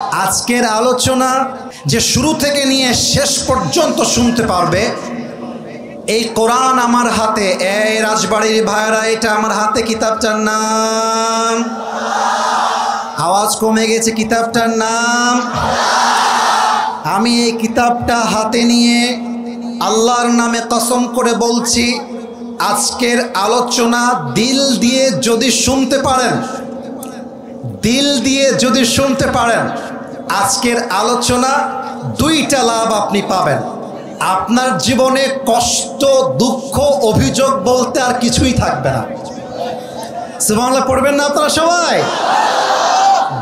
আজকের আলোচনা যে শুরু থেকে নিয়ে শেষ পর্যন্ত শুনতে পারবে, এই কোরআন আমার হাতে। এই রাজবাড়ির ভাইরা, এটা আমার হাতে। কিতাবটার নাম, আওয়াজ কমে গেছে, কিতাবটার নাম। আমি এই কিতাবটা হাতে নিয়ে আল্লাহর নামে কসম করে বলছি, আজকের আলোচনা দিল দিয়ে যদি শুনতে পারেন, দিল দিয়ে যদি শুনতে পারেন, আজকের আলোচনা দুইটা লাভ আপনি পাবেন। আপনার জীবনে কষ্ট, দুঃখ, অভিযোগ বলতে আর কিছুই থাকবে না। সুবহানাল্লাহ পড়বেন না আপনারা সবাই?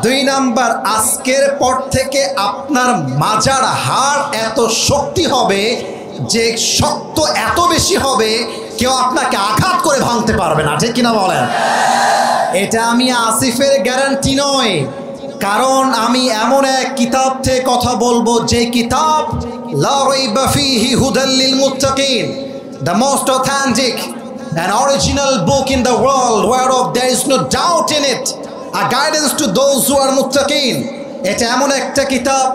দুই নাম্বার, আজকের পর থেকে আপনার মাজার হাড় এত শক্তি হবে যে শক্ত এত বেশি হবে কেউ আপনাকে আঘাত করে ভাঙতে পারবে না। ঠিক কিনা বলেন? এটা আমি আসিফের গ্যারান্টি নয়, কারণ আমি এমন এক কিতাব থেকে কথা বলবো যে কিতাব লা রাইবা ফীহি হুদাল লিল মুত্তাকিন, the most authentic and original book in the world whereof there is no doubt in it, a guidance to those who are muttaqin। এটা এমন একটা কিতাব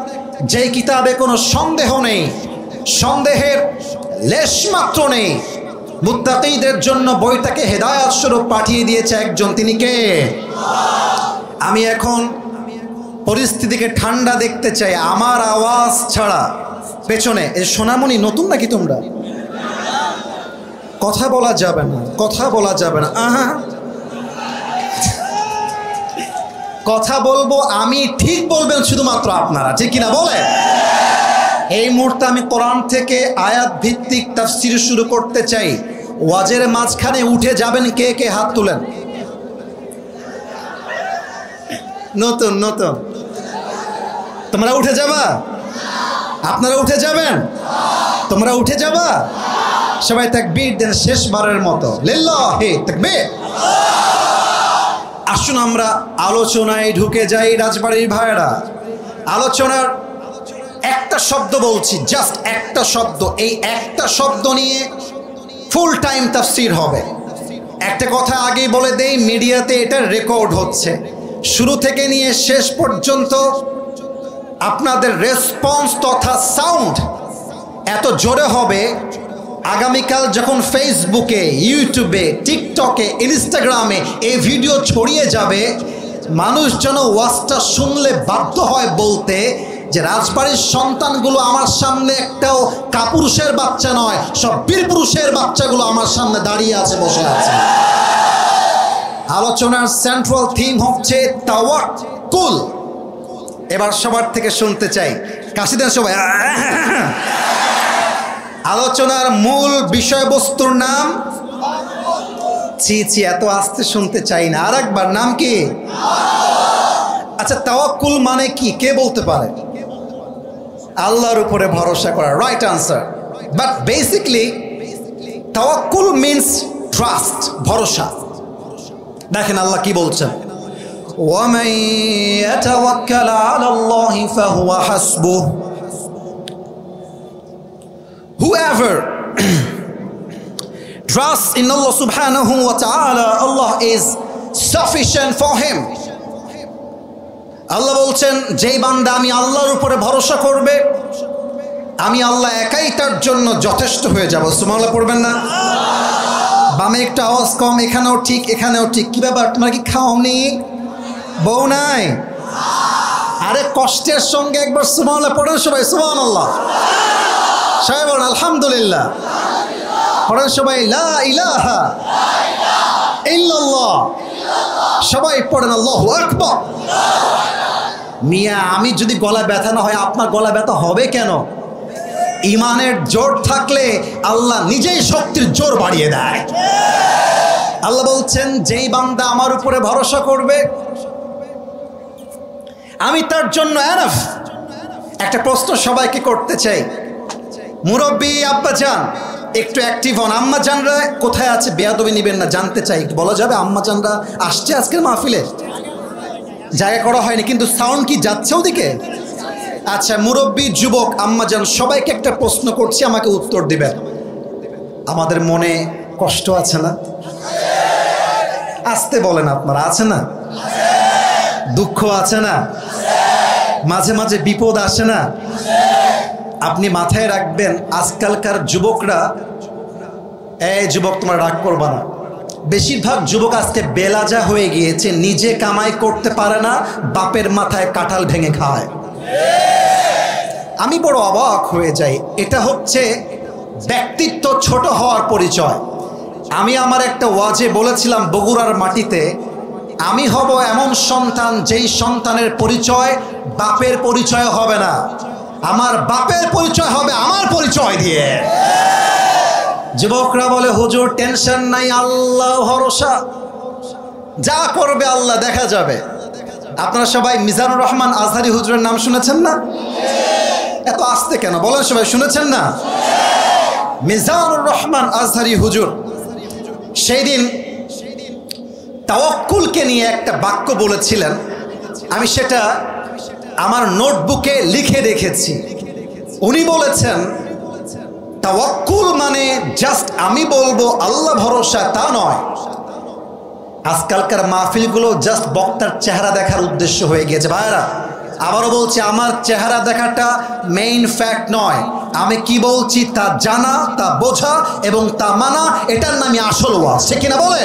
যে কিতাবে কোনো সন্দেহ নেই, সন্দেহের লেশমাত্র নেই। মুত্তাকিদের জন্য বইটাকে হেদায়াত স্বরূপ পাঠিয়ে দিয়েছে একজন, তিনি কে? আমি এখন পরিস্থিতিকে ঠান্ডা দেখতে চাই। আমার আওয়াজ ছাড়া পেছনে এই সোনামণি নতুন নাকি তোমরা? কথা বলা যাবে না, কথা বলা যাবে না। কথা বলবো আমি, ঠিক বলবেন শুধুমাত্র আপনারা। ঠিক কিনা বলে? এই মুহূর্তে আমি কোরআন থেকে আয়াত ভিত্তিক তাফসীর শুরু করতে চাই। ওয়াজের মাঝখানে উঠে যাবেন কে কে? হাত তুলেন। নতুন নতুন তোমরা উঠে যাবা? আপনারা উঠে যাবেন? তোমরা উঠে যাবা? সবাই তাকবীর দেন শেষবারের মতো, লিল্লাহি তাকবীর। আসুন আমরা আলোচনায় ঢুকে যাই রাজবাড়ির ভাইরা। আলোচনার একটা শব্দ বলছি, জাস্ট একটা শব্দ। এই একটা শব্দ নিয়ে ফুল টাইম তাফসীর হবে। একটা কথা আগেই বলে দেই, মিডিয়াতে এটা রেকর্ড হচ্ছে। শুরু থেকে নিয়ে শেষ পর্যন্ত আপনাদের রেসপন্স তথা সাউন্ড এত জোরে হবে, আগামীকাল যখন ফেসবুকে, ইউটিউবে, টিকটকে, ইনস্টাগ্রামে এই ভিডিও ছড়িয়ে যাবে, মানুষ যেন ওয়াজটা শুনলে বাধ্য হয় বলতে যে রাজবাড়ির সন্তানগুলো আমার সামনে একটাও কাপুরুষের বাচ্চা নয়, সব বীরপুরুষের বাচ্চাগুলো আমার সামনে দাঁড়িয়ে আছে, বসে আছে। আলোচনার সেন্ট্রাল থিম হচ্ছে তাওয়াক্কুল। এবার সবার থেকে শুনতে চাই, কাশি দেন সবাই। আলোচনার মূল বিষয়বস্তুর নাম, ছি ছি এত আস্তে শুনতে চাই না, আর একবার, নাম কি? আচ্ছা, তাওয়াক্কুল মানে কি কে বলতে পারে? আল্লাহর উপরে ভরসা করা, রাইট আনসার। বাট বেসিকলি তাওয়াক্কুল মিন্স ট্রাস্ট, ভরসা। দেখেন আল্লাহ কি বলছেন, وَمَن يَتَوَكَّلْ عَلَى اللَّهِ فَهُوَ حَسْبُهُ। Whoever trusts in Allah subhanahu wa ta'ala, Allah is sufficient for him। আল্লাহ বলছেন, যেই বান্দা আমি আল্লাহর উপরে ভরসা করবে, আমি আল্লাহ একাই তার জন্য যথেষ্ট হয়ে যাব। সুবহানাল্লাহ পড়বেন না? বামে একটু আওয়াজ কম, এখানেও ঠিক, এখানেও ঠিক। কি ব্যাপার, তোমরা কি খাওনি? বউ নাই? আরে কষ্টের সঙ্গে একবার সুবহানাল্লাহ পড়েন সবাই। সুবহানাল্লাহ সবাই বলেন, আলহামদুলিল্লাহ পড়েন সবাই, লা ইলাহা ইল্লাল্লাহ সবাই পড়েন, আল্লাহু আকবার। মিয়া, আমি যদি গলা ব্যথা না হয়, আপনার গলা ব্যথা হবে কেন? ইমানের জোর থাকলে আল্লাহ নিজেই শক্তির জোর বাড়িয়ে দেয়। আল্লাহ বলছেন, যেই বান্দা আমার উপরে ভরসা করবে, আমি তার জন্য এনাফ। একটা প্রশ্ন সবাইকে করতে চাই, মুরব্বী আব্বা জান একটু অ্যাক্টিভ হন। আম্মা জানরা কোথায় আছে? বেয়াদবি নিবেন না, জানতে চাই, একটু বলা যাবে? আম্মা জানরা আসছে আজকের মাহফিলে? জায়গা করা হয়নি, কিন্তু সাউন্ড কি যাচ্ছে ওদিকে? আচ্ছা, মুরব্বী, যুবক, আম্মা জান, সবাইকে একটা প্রশ্ন করছি, আমাকে উত্তর দিবেন। আমাদের মনে কষ্ট আছে না? আসতে বলেন আপনারা, আছে না? দুঃখ আছে না? মাঝে মাঝে বিপদ আসে না? আপনি মাথায় রাখবেন, আজকালকার যুবকরা, এই যুবক তোমরা রাগ করবা না, বেশিরভাগ যুবক আজকে বেলাজা হয়ে গিয়েছে, নিজে কামাই করতে পারে না, বাপের মাথায় কাঁঠাল ভেঙে খায়। আমি বড় অবাক হয়ে যাই। এটা হচ্ছে ব্যক্তিত্ব ছোট হওয়ার পরিচয়। আমি আমার একটা ওয়াজে বলেছিলাম, বগুড়ার মাটিতে আমি হব এমন সন্তান যেই সন্তানের পরিচয় বাপের পরিচয় হবে না, আমার বাপের পরিচয় হবে আমার পরিচয় দিয়ে। যুবকরা বলে হুজুর টেনশন নাই, আল্লাহ ভরসা, যা করবে আল্লাহ দেখা যাবে। আপনারা সবাই মিজানুর রহমান আজহারি হুজুরের নাম শুনেছেন না? এত আস্তে কেন বলেন, সবাই শুনেছেন না? মিজানুর রহমান আজহারি হুজুর সেই দিন তাওয়াক্কুলকে নিয়ে একটা বাক্য বলেছিলেন। আমি সেটা আমার নোটবুকে লিখে রেখেছি। উনি বলেছেন, তাওয়াক্কুল মানে জাস্ট আমি বলবো আল্লাহ ভরসা, তা নয়। আজকালকার মাহফিলগুলো জাস্ট বক্তার চেহারা দেখার উদ্দেশ্য হয়ে গিয়েছে। ভাইরা আবারও বলছি, আমার চেহারা দেখাটা মেইন ফ্যাক্ট নয়। আমি কি বলছি তা জানা, তা বোঝা এবং তা মানা, এটার নামই আসল ওয়াজ, ঠিক কিনা বলে?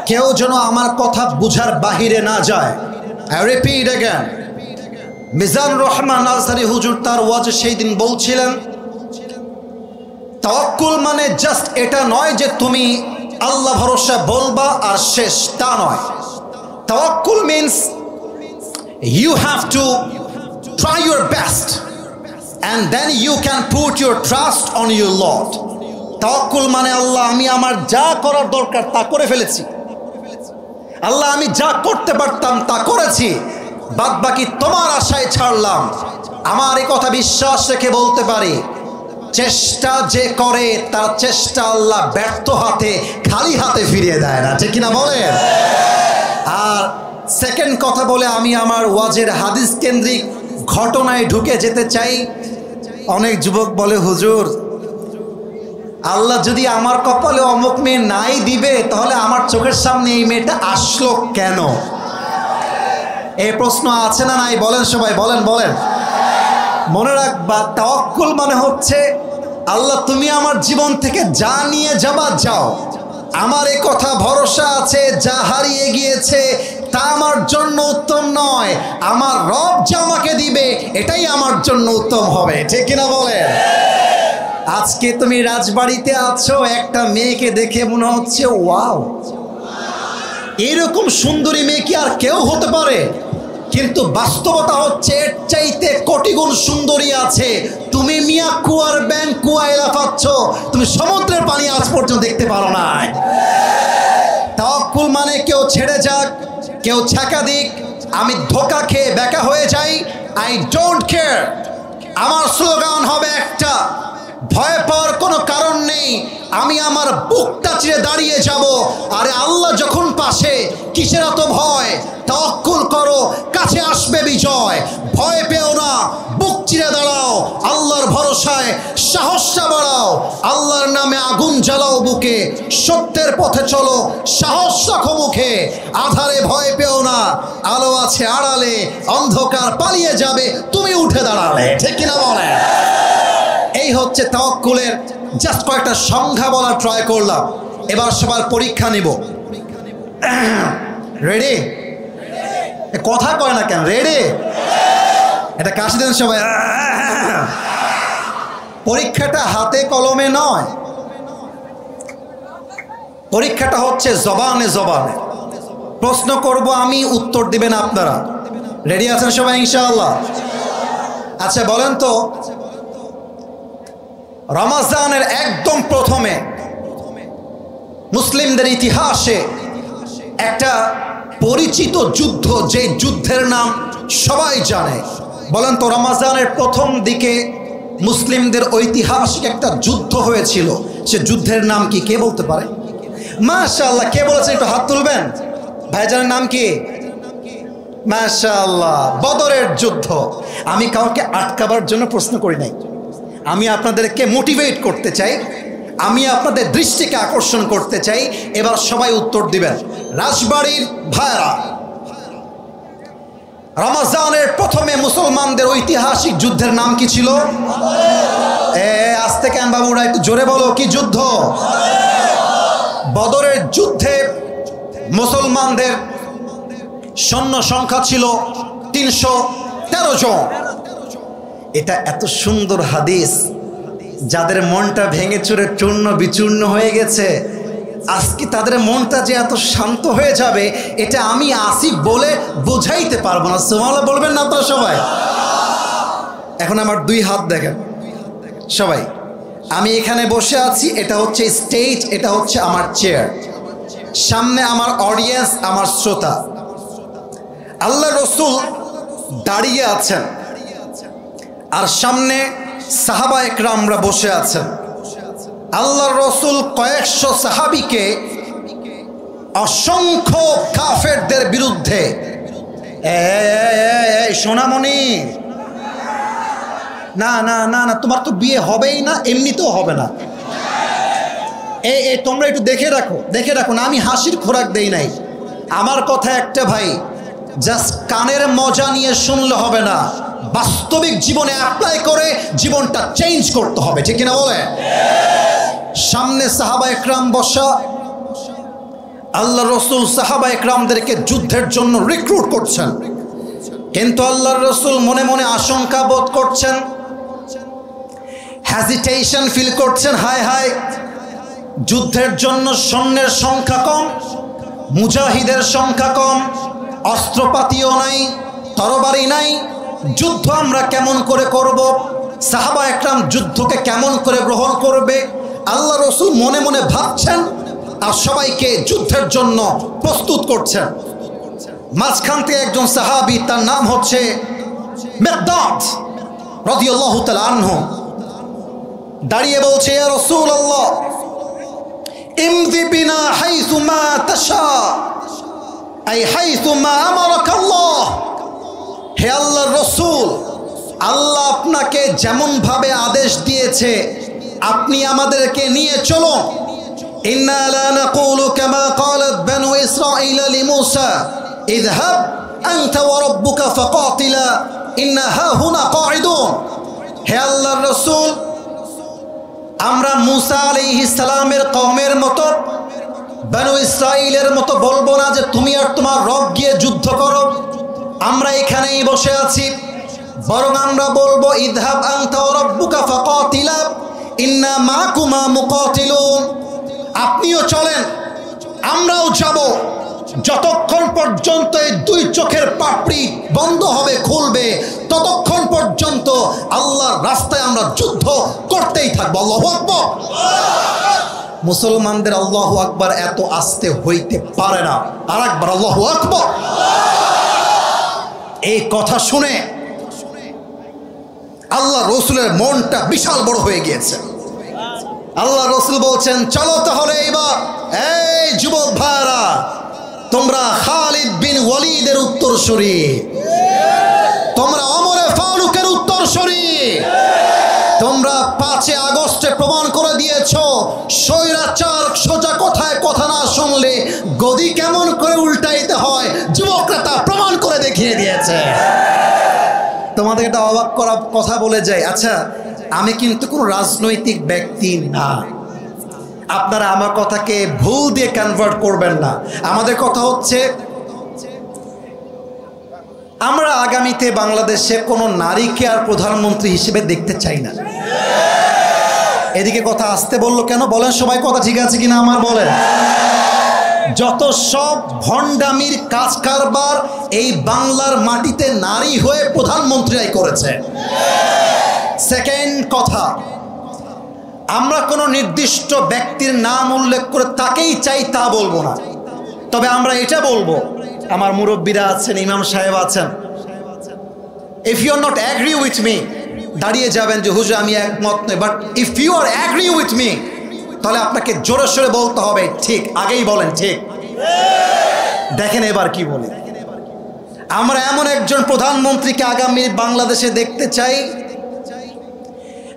কেউ যেন আমার কথা বুঝার বাহিরে না যায়। I repeat again, Mizanur Rahman Azhari হুজুর তার ওয়াজে সেই দিন বলছিলেন, তাওয়াক্কুল মানে জাস্ট এটা নয় যে তুমি আল্লাহ ভরসা বলবা আর শেষ, তা নয়। তাওয়াক্কুল means you have to try your best and then you can put your trust on your Lord. তাওয়াক্কুল মানে আল্লাহ আমি আমার যা করার দরকার তা করে ফেলেছি, আল্লাহ আমি যা করতে পারতাম তা করেছি, বাদ বাকি তোমার আশায় ছাড়লাম। আমার এই কথা বিশ্বাস রেখে বলতে পারি, চেষ্টা যে করে তার চেষ্টা আল্লাহ ব্যর্থ হাতে খালি হাতে ফিরিয়ে দেয় না, ঠিক কিনা বলেন? আর সেকেন্ড কথা বলে আমি আমার ওয়াজের হাদিস কেন্দ্রিক ঘটনায় ঢুকে যেতে চাই। অনেক যুবক বলে, হুজুর আল্লাহ যদি আমার কপালে অমুক মেয়ে নাই দিবে তাহলে আমার চোখের সামনে এই মেয়েটা আসলো কেন? এই প্রশ্ন আছে না নাই? বলেন সবাই, বলেন বলেন। মনে রাখবা, তাওয়াক্কুল মানে হচ্ছে আল্লাহ তুমি আমার জীবন থেকে যা নিয়ে যাবা যাও, আমার এই কথা ভরসা আছে যা হারিয়ে গিয়েছে তা আমার জন্য উত্তম নয়, আমার রব যা আমাকে দিবে এটাই আমার জন্য উত্তম হবে, ঠিক কিনা বলেন? আজকে তুমি রাজবাড়িতে আছো, একটা মেয়েকে দেখে মনে হচ্ছে ওয়াও, এরকম সুন্দরী মেয়ে কি আর কেউ হতে পারে? কিন্তু বাস্তবতা হচ্ছে এর চাইতে কোটি গুণ সুন্দরী আছে। তুমি মিয়া কুয়ার ব্যাংক কুয়ায় লাফাচ্ছ, তুমি সমুদ্রের পানি আজ পর্যন্ত দেখতে পারো না। তাওয়াক্কুল মানে কেউ ছেড়ে যাক, কেউ ছ্যাঁকা দিক, আমি ধোকা খেয়ে বেকা হয়ে যাই, আই ডোন্ট কেয়ার। আমার স্লোগান হবে একটা, ভয় পাওয়ার কোনো কারণ নেই, আমি আমার বুকটা চিরে দাঁড়িয়ে যাব। আরে আল্লাহ যখন পাশে, কিসের এত ভয়? তাওয়াক্কুল করো, কাছে আসবে বিজয়। ভয় পেও না, বুক চিরে দাঁড়াও, আল্লাহর ভরসায় সাহসটা বাড়াও, আল্লাহর নামে আগুন জ্বালাও বুকে, সত্যের পথে চলো, সাহস রাখো মুখে। আধারে ভয় পেও না, আলো আছে আড়ালে, অন্ধকার পালিয়ে যাবে তুমি উঠে দাঁড়ালে, ঠিক কিনা বলে? এই হচ্ছে তাওয়াক্কুলের জাস্ট কয়েকটা সংজ্ঞা বলার ট্রাই করলাম। এবার সবার পরীক্ষা নিব। রেডি? কথা কয় না কেন? রেডি? এটা কাশি দেন সবাই। পরীক্ষাটা হাতে কলমে নয়, পরীক্ষাটা হচ্ছে জবানে জবানে। প্রশ্ন করব আমি, উত্তর দিবেন আপনারা। রেডি আছেন সবাই ইনশাআল্লাহ? আচ্ছা বলেন তো, রমাজানের একদম প্রথমে মুসলিমদের ইতিহাসে একটা পরিচিত যুদ্ধ, যে যুদ্ধের নাম সবাই জানে, বলেন তো রমাজানের প্রথম দিকে মুসলিমদের ঐতিহাসিক একটা যুদ্ধ হয়েছিল, সে যুদ্ধের নাম কি? কে বলতে পারে? মাশাআল্লাহ, কে বলেছে একটু হাত তুলবেন। ভাইজানের নাম কি? মাশাআল্লাহ, বদরের যুদ্ধ। আমি কাউকে আটকাবার জন্য প্রশ্ন করি নাই, আমি আপনাদেরকে মোটিভেট করতে চাই, আমি আপনাদের দৃষ্টিকে আকর্ষণ করতে চাই। এবার সবাই উত্তর দিবেন। রাজবাড়ির ভাইরা, রমজানের প্রথমে মুসলমানদের ঐতিহাসিক যুদ্ধের নাম কি ছিল? আজ থেকে বাবুরা একটু জোরে বলো, কি যুদ্ধ? বদরের যুদ্ধে মুসলমানদের সৈন্য সংখ্যা ছিল 313 জন। এটা এত সুন্দর হাদিস, যাদের মনটা ভেঙে চুরে চূর্ণ বিচূর্ণ হয়ে গেছে, আজকে তাদের মনটা যে এত শান্ত হয়ে যাবে, এটা আমি আসি বলে বোঝাইতে পারবো না। সুবহানাল্লাহ বলবেন না আপনারা সবাই? এখন আমার দুই হাত দেখেন সবাই, আমি এখানে বসে আছি, এটা হচ্ছে স্টেজ, এটা হচ্ছে আমার চেয়ার, সামনে আমার অডিয়েন্স, আমার শ্রোতা। আল্লাহ রসুল দাঁড়িয়ে আছেন আর সামনে সাহাবা একরামরা বসে আছেন। আল্লাহ রসুল কয়েকশো সাহাবীকে অসংখ্য কাফেরদের বিরুদ্ধে, সোনামণি না না না না, তোমার তো বিয়ে হবেই না, এমনিতেও হবে না, তোমরা একটু দেখে রাখো না, আমি হাসির খোরাক দেই নাই। আমার কথা একটা ভাই, জাস্ট কানের মজা নিয়ে শুনলে হবে না, বাস্তবিক জীবনে অ্যাপ্লাই করে জীবনটা চেঞ্জ করতে হবে, ঠিক কিনা বলে? সামনে সাহাবা একরাম বসা, আল্লাহ রসুল সাহাবা একরামদেরকে যুদ্ধের জন্য রিক্রুট করছেন, কিন্তু আল্লাহ রসুল মনে মনে আশঙ্কা বোধ করছেন, হেজিটেশন ফিল করছেন, হায় হায় যুদ্ধের জন্য সৈন্যের সংখ্যা কম, মুজাহিদের সংখ্যা কম, অস্ত্রপাতিও নাই, তরবারি নাই, যুদ্ধ আমরা কেমন করে করব? সাহাবা একরাম যুদ্ধকে কেমন করে গ্রহণ করবে? আল্লাহ রসুল মনে মনে ভাবছেন আর সবাইকে যুদ্ধের জন্য প্রস্তুত করছেন। মাঝখান থেকে একজন সাহাবী, তার নাম হচ্ছে মিকদাদ রাদিয়াল্লাহু তাআলা আনহু, দাঁড়িয়ে বলছে, ইয়া রাসূলুল্লাহ ইমদি বিনা হাইসু মা তাশা আই হাইসু মা আমারাকাল্লাহ। হে আল্লাহর রাসূল, আল্লাহ আপনাকে যেমন ভাবে আদেশ দিয়েছে আপনি আমাদেরকে নিয়ে চলো। ইন্না লা নাকুলু কামা ক্বালাত বানু ইসরাঈল লিমূসা ইযহাব আনতা ওয়া রাব্বুকা ফাকাতিলা ইন্না হাহুনা কাঈদুন। হে আল্লাহর রাসূল, আমরা মূসা আলাইহিস সালামের কওমের মতো, বানু ইসরাঈলের মতো বলবো না যে তুমি আর তোমার রব গিয়ে যুদ্ধ করো, আমরা এখানেই বসে আছি, বরং আমরা বলবো ইযহাব আনতা ওয়া রাব্বুকা ফাকাতিলা ইন্না মাকুমা মুকাতিলুন। আপনিও চলেন, আমরাও যাব, যতক্ষণ পর্যন্ত এই দুই চোখের পাপড়ি বন্ধ হবে, খুলবে, ততক্ষণ পর্যন্ত আল্লাহর রাস্তায় আমরা যুদ্ধ করতেই থাকবো। আল্লাহু আকবার। মুসলমানদের আল্লাহু আকবার এত আস্তে হইতে পারে না, আর একবার আল্লাহু আকবার। এই কথা শুনে আল্লাহ রসুলের মনটা বিশাল বড় হয়ে গিয়েছে। আল্লাহ রসুল বলছেন, চলো তাহলে এবার, এই যুবক ভাইরা, তোমরা খালিদ বিন ওয়ালিদের উত্তরসূরি, তোমরা ওমর ফারুকের উত্তরসূরি, তোমরা 5 আগস্টে প্রমাণ করে দিয়েছো স্বৈরাচার সোজা কথায় কথা না শুনলে গদি কেমন করে উল্টাইতে হয়, যুবকরা তা প্রমাণ করে দেখিয়ে দিয়েছে। তোমাদের একটা অবাক করা কথা বলে যাই, আচ্ছা আমি কিন্তু কোনো রাজনৈতিক ব্যক্তি না, আপনারা আমার কথাকে ভুল দিয়ে কনভার্ট করবেন না। আমাদের কথা হচ্ছে, আমরা আগামীতে বাংলাদেশে কোনো নারীকে আর প্রধানমন্ত্রী হিসেবে দেখতে চাই না। এদিকে কথা আসতে বললো কেন বলেন সবাই, কথা ঠিক আছে কিনা আমার বলেন? যত সব ভণ্ডামির কাজ কারবার এই বাংলার মাটিতে নারী হয়ে প্রধানমন্ত্রীরাই করেছে। সেকেন্ড কথা, আমরা কোনো নির্দিষ্ট ব্যক্তির নাম উল্লেখ করে তাকেই চাই তা বলবো না, তবে আমরা এটা বলবো, আমার মুরব্বীরা আছেন, ইমাম সাহেব আছেন, if you are not agree with me, দাঁড়িয়ে যাবেন যে হুজুর আমি একমত নই, but if you are agree with me, তাহলে আপনাকে জোরে সোরে বলতে হবে ঠিক, আগেই বলেন ঠিক। দেখেন এবার কি বলি, আমরা এমন একজন প্রধানমন্ত্রীকে আগামী বাংলাদেশে দেখতে চাই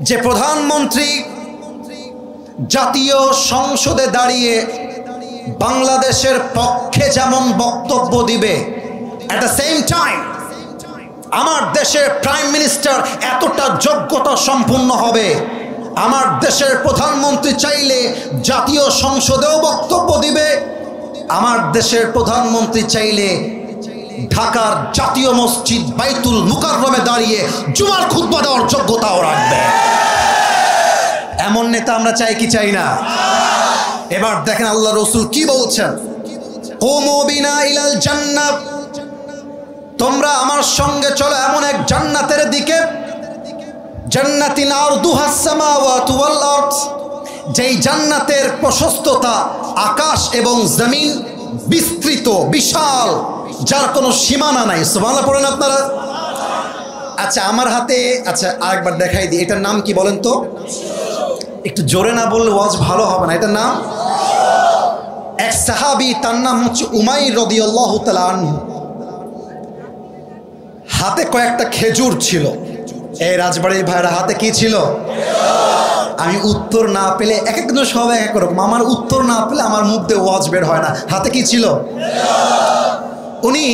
যে প্রধানমন্ত্রী জাতীয় সংসদে দাঁড়িয়ে বাংলাদেশের পক্ষে যেমন বক্তব্য দিবে, অ্যাট দ্য সেম টাইম আমার দেশের প্রাইম মিনিস্টার এতটা যোগ্যতা সম্পন্ন হবে, আমার দেশের প্রধানমন্ত্রী চাইলে জাতীয় সংসদেও বক্তব্য দিবে, আমার দেশের প্রধানমন্ত্রী চাইলে ঢাকার জাতীয় মসজিদ বাইতুল মুকাররমে দাঁড়িয়ে জুমার খুতবা দেওয়ার যোগ্যতাও রাখবে। এমন নেতা আমরা চাই কি চাই না? এবার দেখেন আল্লাহ রাসূল কি বলছেন, কুমু বিনা ইলাল জান্নাহ, তোমরা আমার সঙ্গে চলো এমন এক জান্নাতের দিকে, জান্নাতিন আরদুহাস সামাওয়াতু ওয়াল আরদ, যেই জান্নাতের প্রশস্ততা আকাশ এবং জমিন, বিস্তৃত বিশাল, যার কোনো সীমানা নাই। সুবহানাল্লাহ পড়েন আপনারা। আচ্ছা আমার হাতে, আচ্ছা আরেকবার দেখাই দিই, এটার নাম কি বলেন তো? একটু জোরে না বললে ওয়াজ ভালো হবে না। এটার নাম, এক সাহাবী, তার নাম হচ্ছে উমাইর রাদিয়াল্লাহু তাআলা আনহু। হাতে কয়েকটা খেজুর ছিল। এই রাজবাড়ির ভাইরা হাতে কি ছিল? আমি উত্তর না পেলে এক একজন সব এক এক রকম, আমার উত্তর না পেলে আমার মুখ দিয়ে ওয়াজ বের হয় না। হাতে কি ছিল? উনি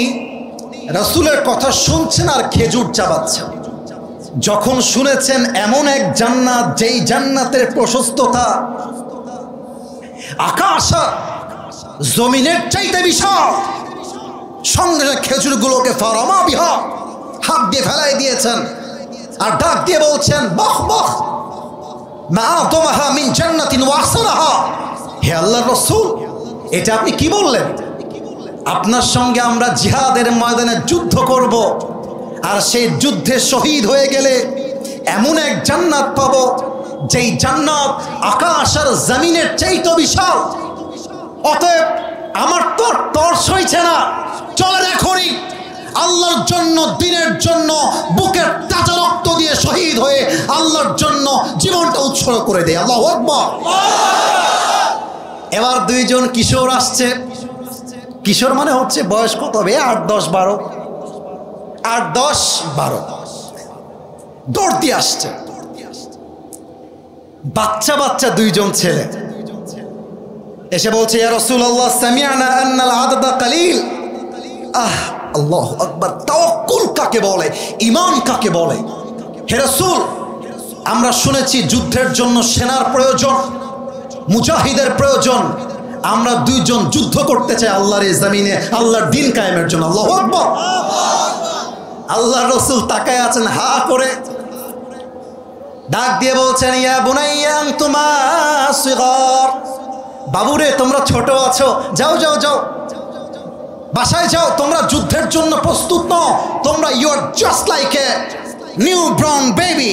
রাসূলের কথা শুনছেন আর খেজুর চাবাচ্ছেন। যখন শুনেছেন এমন এক জান্নাত, যেই জান্নাতের প্রশস্ততা আকাশ জমিনের চাইতে বিশাল, সঙ্গে খেজুরগুলোকে ফারামা বিহা, হাত দিয়ে ফেলাই দিয়েছেন আর ডাক দিয়ে বলছেন, বাহ বাহ মা আদমাহা মিন জান্নাতিন ওয়া আহসানাহা। হে আল্লাহর রাসূল, এটা আপনি কি বললেন? আপনার সঙ্গে আমরা জিহাদের ময়দানে যুদ্ধ করব, আর সেই যুদ্ধে শহীদ হয়ে গেলে এমন এক জান্নাত পাবো, যেই জান্নাত আকাশ আর জমিনের চাইতে বিশাল। অতএব আমার তো তর সইছে না, চলেন এখনই আল্লাহর জন্য, দিনের জন্য বুকের তাজা রক্ত দিয়ে শহীদ হয়ে আল্লাহর জন্য জীবনটা উৎসর্গ করে দেয়। আল্লাহু আকবার। এবার দুইজন কিশোর আসছে। কিশোর মানে হচ্ছে বয়স কত হবে? 8-10-12, 8-10-12 দৌড় দিয়ে আসছে। বাচ্চা বাচ্চা দুইজন ছেলে এসে বলছে, ইয়া রাসূলুল্লাহ সামি'না আন্নাল আদাদা কালিল। আল্লাহু আকবার। তাওয়াক্কুল কাকে বলে, ঈমান কাকে বলে? হে রাসূল, আমরা শুনেছি যুদ্ধের জন্য সেনার প্রয়োজন, মুজাহিদের প্রয়োজন। আমরা দুইজন যুদ্ধ করতে চাই আল্লাহর এই জমিনে, আল্লাহর দ্বীন কায়েমের জন্য। আল্লাহু আকবার। আল্লাহর রাসূল তাকায় আছেন হা করে, ডাক দিয়ে বলছেন, ইয়া বুনাইয়া আনতুমা সিগার, বাবুরে তোমরা ছোট আছো, যাও যাও যাও বাসায় যাও, তোমরা যুদ্ধের জন্য প্রস্তুত নও, তোমরা you are just like a new born baby,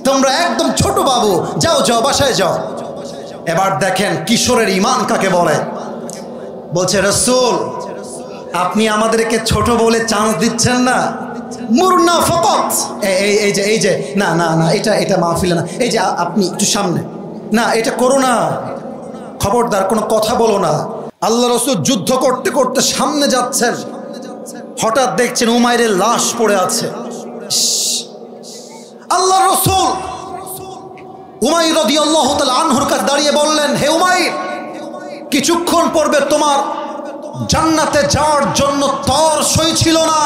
তোমরা একদম ছোট বাবু, যাও যাও বাসায় যাও। এবার দেখেন কিশোরের ঈমান কাকে বলে। বলছে, রাসূল আপনি আমাদেরকে ছোট বলে চান্স দিচ্ছেন না, মুরনা ফাকাত, এই যে না না না, এটা মাহফিলে না, এই যে আপনি একটু সামনে, না এটা করো না, খবরদার কোনো কথা বলো না। আল্লাহ রাসূল যুদ্ধ করতে করতে সামনে যাচ্ছেন, হঠাৎ দেখছেন উমাইরের লাশ পড়ে আছে। আল্লাহ রাসূল উমাইর রাদিয়াল্লাহু তাআলা আনহুর কাছে দাঁড়িয়ে বললেন, হে উমাইর, কিছুক্ষণ পূর্বে তোমার জান্নাতে যাওয়ার জন্য তর সই ছিল না,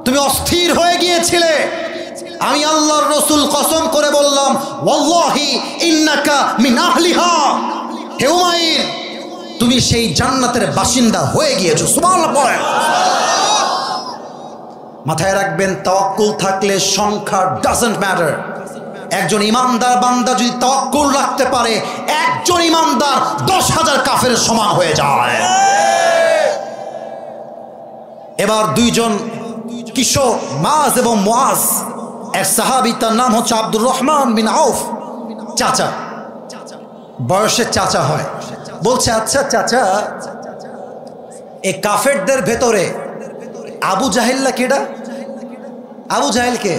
তুমি অস্থির হয়ে গিয়েছিলে। আমি আল্লাহর রাসূল কসম করে বললাম, ওয়াল্লাহি ইন্নাকা মিন আহলিহা, হে উমাইর তুমি সেই জান্নাতের বাসিন্দা হয়ে গিয়েছো। সুবহানাল্লাহ পড়েন। মাথায় রাখবেন, তাওয়াক্কুল থাকলে সংখ্যা ডাজন্ট ম্যাটার। একজন ইমানদার বান্দা যদি তাওয়াক্কুল রাখতে পারে, একজন ইমানদার 10,000 কাফেরের সমান হয়ে যায়। এবার দুইজন কিশোর, মাজ এবং মুআজ, এক সাহাবী, তার নাম হচ্ছে আব্দুর রহমান বিন আউফ, চাচা, বয়সে চাচা হয়। বলছে, আচ্ছা চাচা, এই কাফেরদের ভেতরে আবু জাহেল্লা কেডা? আবু জাহেল কে?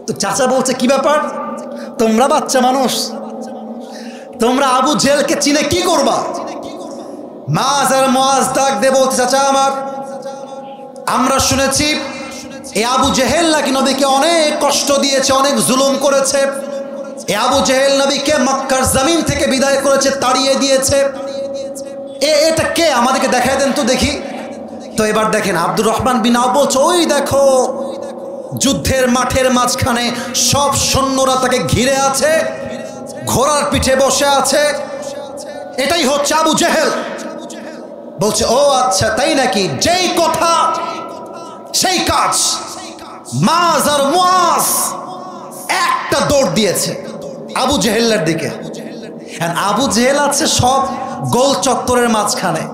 তো চাচা বলছে, কি ব্যাপার, তোমরা বাচ্চা মানুষ, তোমরা আবু জেহেলকে চিনে কি করবা? মাজ আর মুআজ ডাক দিয়ে বলছে, চাচা আমার, আমরা শুনেছি এই আবু জেহেল নাকি নবীকে অনেক কষ্ট দিয়েছে, অনেক জুলুম করেছে। এই আবু জেহেল নবীকে মক্কার জমিন থেকে বিদায় করেছে, তাড়িয়ে দিয়েছে। এটা কে? আমাদেরকে দেখায় দেন তো দেখি। তো এবার দেখেন আব্দুর রহমান বিন আওফ বলছে, ওই দেখো যুদ্ধের মাঠের মাঝখানে সব সৈন্যরা তাকে ঘিরে আছে, ঘোড়ার পিঠে বসে আছে, এটাই হচ্ছে আবু জেহেল। বলছে ও আচ্ছা তাই নাকি, যেই কথা সেই কাজ। মাজ আর মুআজ একটা দৌড় দিয়েছে আবু জেহেলের দিকে। আবু জেহেল আছে সব গোল চত্বরের মাঝখানে।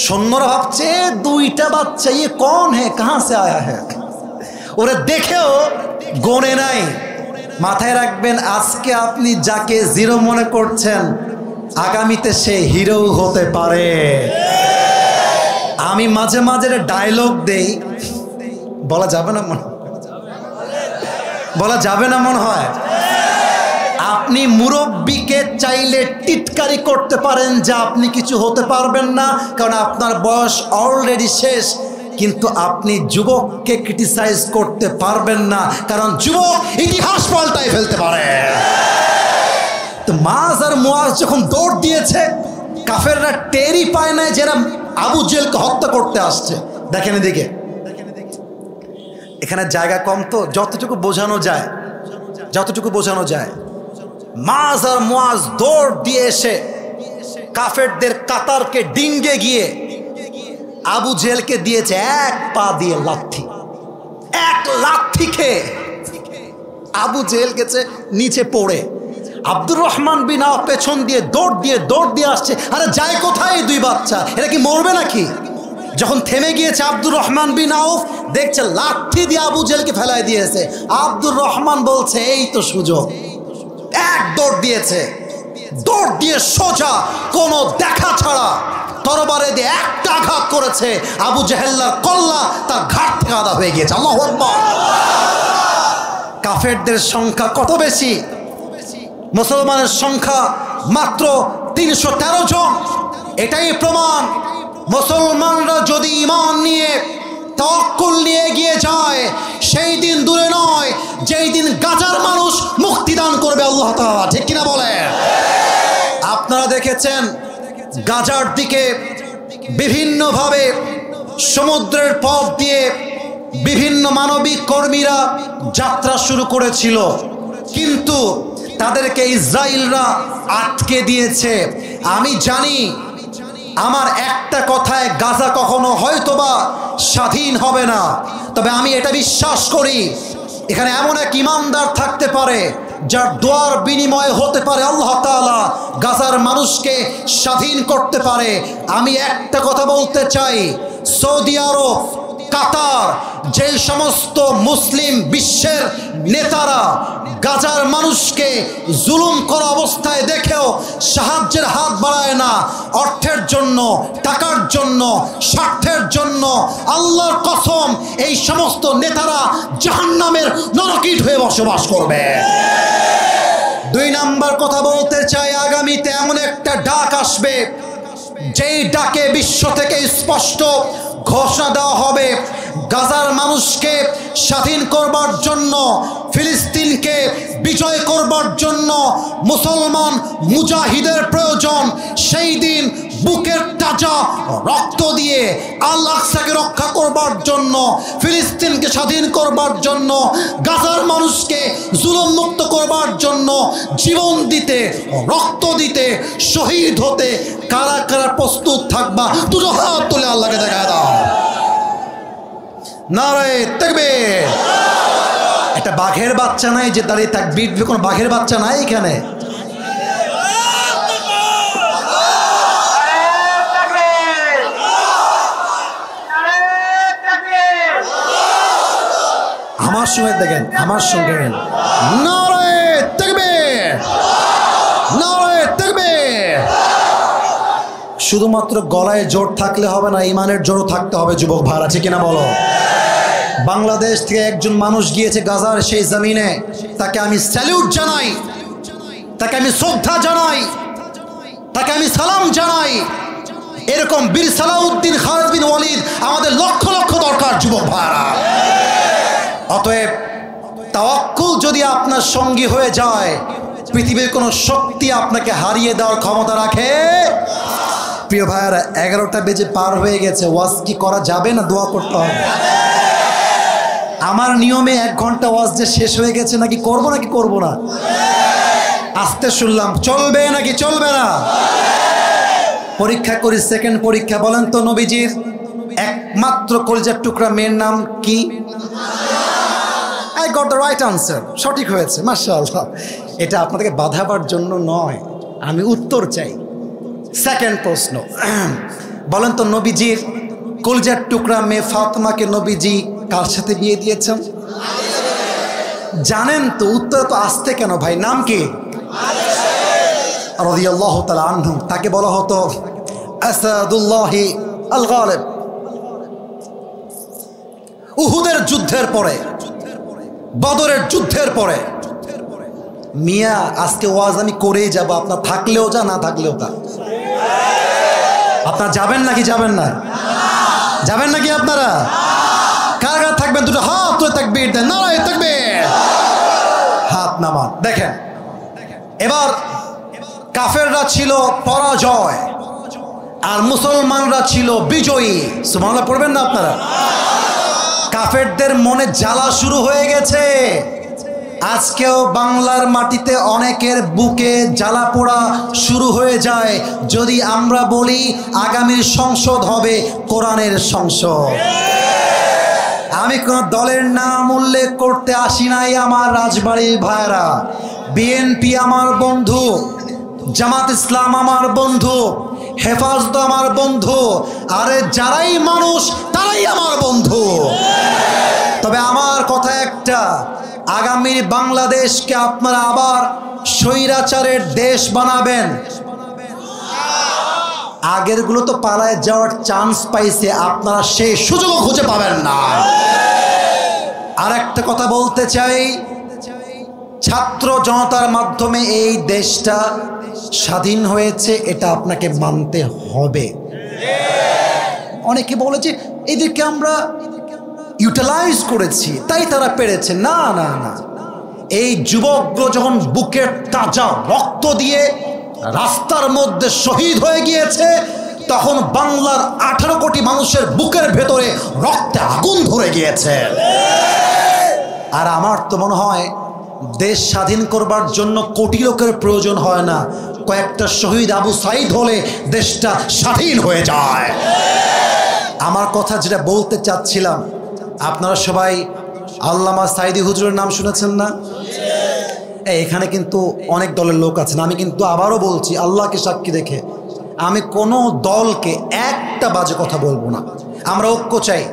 সৈন্যরা ভাবছে দুইটা বাচ্চা, ইয়ে কোন হে, কাহা সে আয়া হে, ওরা দেখেও গনে নাই। মাথায় রাখবেন, আজকে আপনি যাকে জিরো মনে করছেন আগামীতে সে হিরো হতে পারে। আমি মাঝে মাঝে ডায়লগ দেই, বলা যাবে না মনে, বলা যাবে না মনে হয়। আপনি মুরব্বীকে চাইলে টিটকারি করতে পারেন যে আপনি কিছু হতে পারবেন না, কারণ আপনার বয়স অলরেডি শেষ। কিন্তু আপনি যুবককে ক্রিটিসাইজ করতে পারবেন না, কারণ যুবক ইতিহাস পাল্টায় ফেলতে পারে। তো মাজ আর মুআজ যখন দৌড় দিয়েছে, কাফেররা টেরই পায় না যারা আবু জেহেলকে হত্যা করতে আসছে। দেখেন এদিকে, এখানে জায়গা কম, তো যতটুকু বোঝানো যায়, যতটুকু বোঝানো যায়। মাজ আর মুআজ দৌড় দিয়ে এসে কাফেরদের কাতারকে ডিঙ্গে গিয়ে আবু জেহেলকে দিয়েছে এক পা দিয়ে লাথি। এক লাথি খেয়ে আবু জেহেল গেছে নিচে পড়ে। আব্দুর রহমান বিন আওফ পেছন দিয়ে দৌড় দিয়ে আসছে। আরে যায় কোথায় এই দুই বাচ্চা, এরা কি মরবে নাকি? যখন থেমে গিয়েছে আব্দুর রহমান বিন আওফ, দেখছে লাথি দিয়ে আবু জেহেলকে ফেলায় দিয়েছে। আব্দুর রহমান বলছে এই তো সুযোগ। এক দৌড় দিয়েছে, দৌড় দিয়ে সোজা কোনো দেখা ছাড়া তরবারে দিয়ে একটা আঘাত করেছে। আবু জেহেলের কল্লা তার ঘাট থেকে আদা হয়ে গিয়েছে। আল্লাহু আকবার। কাফেরদের সংখ্যা কত বেশি, মুসলমানের সংখ্যা মাত্র 313 জন। এটাই প্রমাণ, মুসলমানরা যদি ঈমান নিয়ে তাওয়াক্কুল নিয়ে এগিয়ে যায়, সেই দিন দূরে নয় যেই দিন গাজার মানুষ মুক্তি দান করবে আল্লাহ তাআলা। ঠিক কিনা বলেন? আপনারা দেখেছেন গাজার দিকে বিভিন্নভাবে সমুদ্রের পথ দিয়ে বিভিন্ন মানবিক কর্মীরা যাত্রা শুরু করেছিল, কিন্তু তাদেরকে ইসরায়েলরা আটকে দিয়েছে। আমি জানি আমার একটা কথায় গাজা কখনো হয়তোবা স্বাধীন হবে না, তবে আমি এটা বিশ্বাস করি এখানে এমন এক ইমানদার থাকতে পারে যার দোয়ার বিনিময়ে হতে পারে আল্লাহ তাআলা গাজার মানুষকে স্বাধীন করতে পারে। আমি একটা কথা বলতে চাই, সৌদি আরব, কাতার, যে সমস্ত মুসলিম বিশ্বের নেতারা গাজার মানুষকে জুলুম করা অবস্থায় দেখেও সাহায্যের হাত বাড়ায় না, অর্থের জন্য, টাকার জন্য, স্বার্থের জন্য, আল্লাহর কসম এই সমস্ত নেতারা জাহান্নামের নরকীট হয়ে বসবাস করবে। দুই নাম্বার কথা বলতে চাই, আগামীতে এমন একটা ডাক আসবে যেই ডাকে বিশ্ব থেকে স্পষ্ট ঘোষণা দেওয়া হবে গাজার মানুষকে স্বাধীন করবার জন্য, ফিলিস্তিনকে বিজয় করবার জন্য মুসলমান মুজাহিদের প্রয়োজন। সেই দিন বুকের তাজা রক্ত দিয়ে আল আকসাকে রক্ষা করবার জন্য, ফিলিস্তিনকে স্বাধীন করবার জন্য, গাজার মানুষকে জুলুম মুক্ত করবার জন্য জীবন দিতে, রক্ত দিতে, শহীদ হতে কারা কারা প্রস্তুত থাকবা? দুটো হাত তুলে আল্লাহকে দেখা দাও। নারে তাকবীর। একটা বাঘের বাচ্চা নাই যে দাঁড়িয়ে তাকবীর দিবে, কোনো বাঘের বাচ্চা নাই এখানে। আমার সঙ্গে দেখেন, আমার সঙ্গে নারে তাকবীর, নারে তাকবীর। শুধুমাত্র গলায় জোর থাকলে হবে না, ইমানের জোরও থাকতে হবে যুবক ভাইরা, ঠিক কিনা বলো? বাংলাদেশ থেকে একজন মানুষ গিয়েছে গাজার সেই জমিনে, তাকে আমি স্যালিউট জানাই, তাকে আমি শ্রদ্ধা জানাই, তাকে আমি সালাম জানাই। এরকম বীর সালাউদ্দিন খালিদ বিন ওয়ালিদ আমাদের লক্ষ লক্ষ দরকার যুবক ভাইরা। অতএব তাওয়াক্কুল যদি আপনার সঙ্গী হয়ে যায়, পৃথিবীর কোনো শক্তি আপনাকে হারিয়ে দেওয়ার ক্ষমতা রাখে। প্রিয় ভাইয়ারা, 11টা বেজে পার হয়ে গেছে। ওয়াজ কি করা যাবে না দোয়া করতে হবে? আমার নিয়মে 1 ঘন্টা ওয়াজ যে শেষ হয়ে গেছে, নাকি করব না? আস্তে শুনলাম, চলবে নাকি চলবে না? পরীক্ষা করি, সেকেন্ড পরীক্ষা। বলেন তো নবীজির একমাত্র কলিজার টুকরা মেয়ের নাম কি? I got the right answer, সঠিক হয়েছে, মাশাআল্লাহ। এটা আপনাদেরকে বাধাবার জন্য নয়, আমি উত্তর চাই। সেকেন্ড প্রশ্ন, বলেন তো নবীজির কলিজার টুকরা মেয়ে ফাতেমাকে নবীজি কার সাথে বিয়ে দিয়েছেন? জানেন তো, উত্তর তো আসতে কেন ভাই? নাম কি? রাদিয়াল্লাহু তাআলা আনহু। তাকে বলা হতো আসাদুল্লাহি আল গালিব। উহুদের যুদ্ধের পরে, বদরের যুদ্ধের পরে, মিয়া আজকে ওয়াজ আমি করেই যাব, আপনার থাকলেও যা, না থাকলেও তা। আপনারা যাবেন নাকি যাবেন না? যাবেন নাকি আপনারা? কারা থাকবেন? দুটো হাত তুলে তাকবীর দেন, নারায়ে তাকবীর। হাত নামান। দেখেন, এবার কাফেররা ছিল পরাজয় আর মুসলমানরা ছিল বিজয়ী। সুবহানাল্লাহ পড়বেন না আপনারা? কাফেরদের মনে জ্বালা শুরু হয়ে গেছে। আজকেও বাংলার মাটিতে অনেকের বুকে জ্বালা পোড়া শুরু হয়ে যায় যদি আমরা বলি আগামীর সংসদ হবে কোরআনের সংসদ। আমি কোন দলের নাম উল্লেখ করতে আসি নাই আমার রাজবাড়ির ভাইরা। বিএনপি আমার বন্ধু, জামাত ইসলাম আমার বন্ধু, হেফাজত আমার বন্ধু, আরে যারাই মানুষ তারাই আমার বন্ধু। তবে আমার কথা একটা, আগামীর বাংলাদেশকে আপনারা আবার স্বৈরাচারের দেশ বানাবেন। আগেরগুলো তো পালায় যাওয়ার চান্স পাইছে, আপনারা সেই সুযোগও খুঁজে পাবেন না। আর একটা কথা বলতে চাই, ছাত্র জনতার মাধ্যমে এই দেশটা স্বাধীন হয়েছে, এটা আপনাকে মানতে হবে। অনেকে বলে যে এদেরকে আমরা ইউটিলাইজ করেছি তাই তারা পেরেছে। না না না, এই যুবকগুলো যখন বুকের তাজা রক্ত দিয়ে রাস্তার মধ্যে শহীদ হয়ে গিয়েছে, তখন বাংলার 18 কোটি মানুষের বুকের ভেতরে রক্তে আগুন ধরে গিয়েছে। আর আমার তো মনে হয় দেশ স্বাধীন করবার জন্য কোটি লোকের প্রয়োজন হয় না, কয়েকটা শহীদ আবু সাইদ হলে দেশটা স্বাধীন হয়ে যায়। আমার কথা যেটা বলতে চাচ্ছিলাম, আপনারা সবাই আল্লামা সাইদি হুজুরের নাম শুনেছেন না? এখানে কিন্তু অনেক দলের লোক আছেন। আমি কিন্তু আবারও বলছি, আল্লাহকে সাক্ষী রেখে আমি কোনো দলকে একটা বাজে কথা বলবো না। আমরা ঐক্য চাই,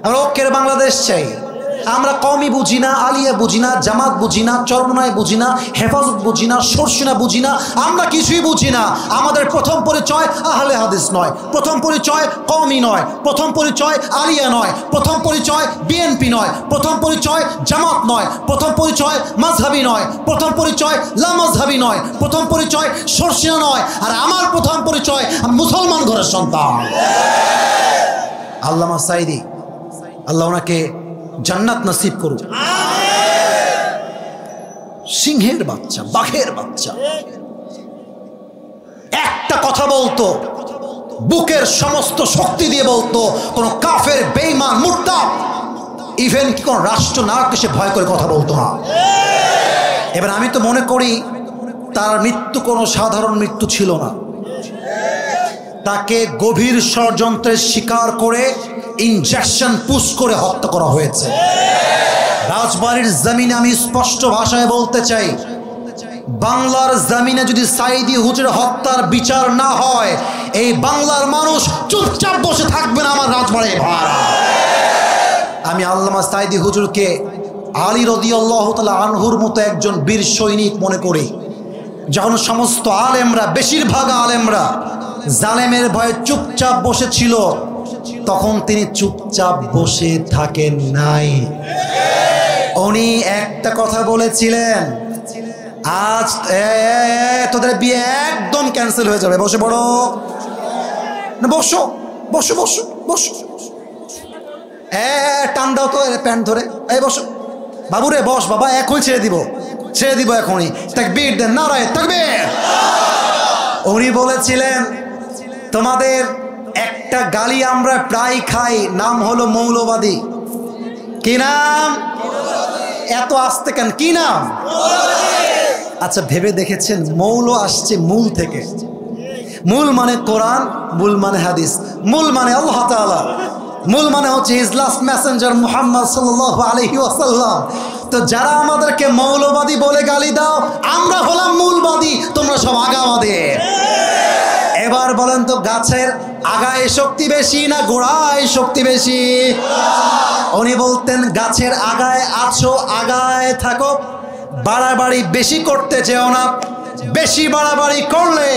আমরা ঐক্যের বাংলাদেশ চাই। আমরা কওমি বুঝি না, আলিয়া বুঝি না, জামাত বুঝি না, চরমনায় বুঝি না, হেফাজত বুঝি না, সরসিনা বুঝি না, আমরা কিছুই বুঝি না। আমাদের প্রথম পরিচয় আহলে হাদিস নয়, প্রথম পরিচয় কওমি নয়, প্রথম পরিচয় আলিয়া নয়, প্রথম পরিচয় বিএনপি নয়, প্রথম পরিচয় জামাত নয়, প্রথম পরিচয় মাযহাবি নয়, প্রথম পরিচয় লামাযহাবি নয়, প্রথম পরিচয় সরসিনা নয়। আর আমার প্রথম পরিচয় মুসলমান ঘরের সন্তান। আল্লামা সাইদি, আল্লাহ ওনাকে জান্নাত নসিব করুন। সিংহের বাচ্চা, বাঘের বাচ্চা, একটা কথা বলতো, বুকের সমস্ত শক্তি দিয়ে বলতো, কোন কাফের বেঈমান মুরতাদ ইভেন কি কোন রাষ্ট্রনায়ককে সে ভয় করে কথা বলতো না। এবার আমি তো মনে করি তার মৃত্যু কোনো সাধারণ মৃত্যু ছিল না। তাকে গভীর ষড়যন্ত্রের শিকার করে ইনজেকশন পুশ করে হত্যা করা হয়েছে। রাজবাড়ির জমিনে আমি স্পষ্ট ভাষায় বলতে চাই, বাংলার জমিনে যদি সাইদি হুজুর হত্যার বিচার না হয়, এই বাংলার মানুষ চুপচাপ বসে থাকবে না। আমার রাজবাড়ির ভাইরা, আমি আল্লামা সাইদি হুজুরকে আলী রাদিয়াল্লাহু তাআলা আনহুর মতো একজন বীর সৈনিক মনে করি। যখন সমস্ত আলেমরা, বেশিরভাগ আলেমরা জালেমের ভয়ে চুপচাপ বসেছিল, তখন তিনি চুপচাপ বসে থাকেন নাই। উনি একটা কথা বলেছিলেন, আজ তোদের বিয়ে একদম ক্যান্সেল হয়ে যাবে, বসে পড়ো, বসো বসো বসো বসো, টান দাও তো প্যান্ট ধরে, এই বসো বাবুরে, বস বাবা, এখনই ছেড়ে দিব এখনই, তাকবীর দেন, নারায়ে তাকবীর। উনি বলেছিলেন তোমাদের একটা গালি আমরা প্রায় খাই, নাম হলো মৌলবাদী। কি নাম? এত আসতে কেন? কি নাম? আচ্ছা ভেবে দেখেছেন মৌল আসছে মূল থেকে? মূল মানে কোরআন, মূল মানে হাদিস, মূল মানে আল্লাহ তাআলা, মূল মানে হচ্ছে হিজ লাস্ট মেসেঞ্জার মুহাম্মদ সাল্লাল্লাহু আলাইহি ওয়াসাল্লাম। তো যারা আমাদেরকে মৌলবাদী বলে গালি দাও, আমরা হলাম মূলবাদী, তোমরা সব আগাবাদী। এবার বলেন তো, গাছের আগায় শক্তি বেশি না গোড়ায় শক্তি বেশি? উনি বলতেন গাছের আগায় আছো, আগায় থাকো, বাড়াবাড়ি বেশি করতে চেও না। বেশি বাড়াবাড়ি করলে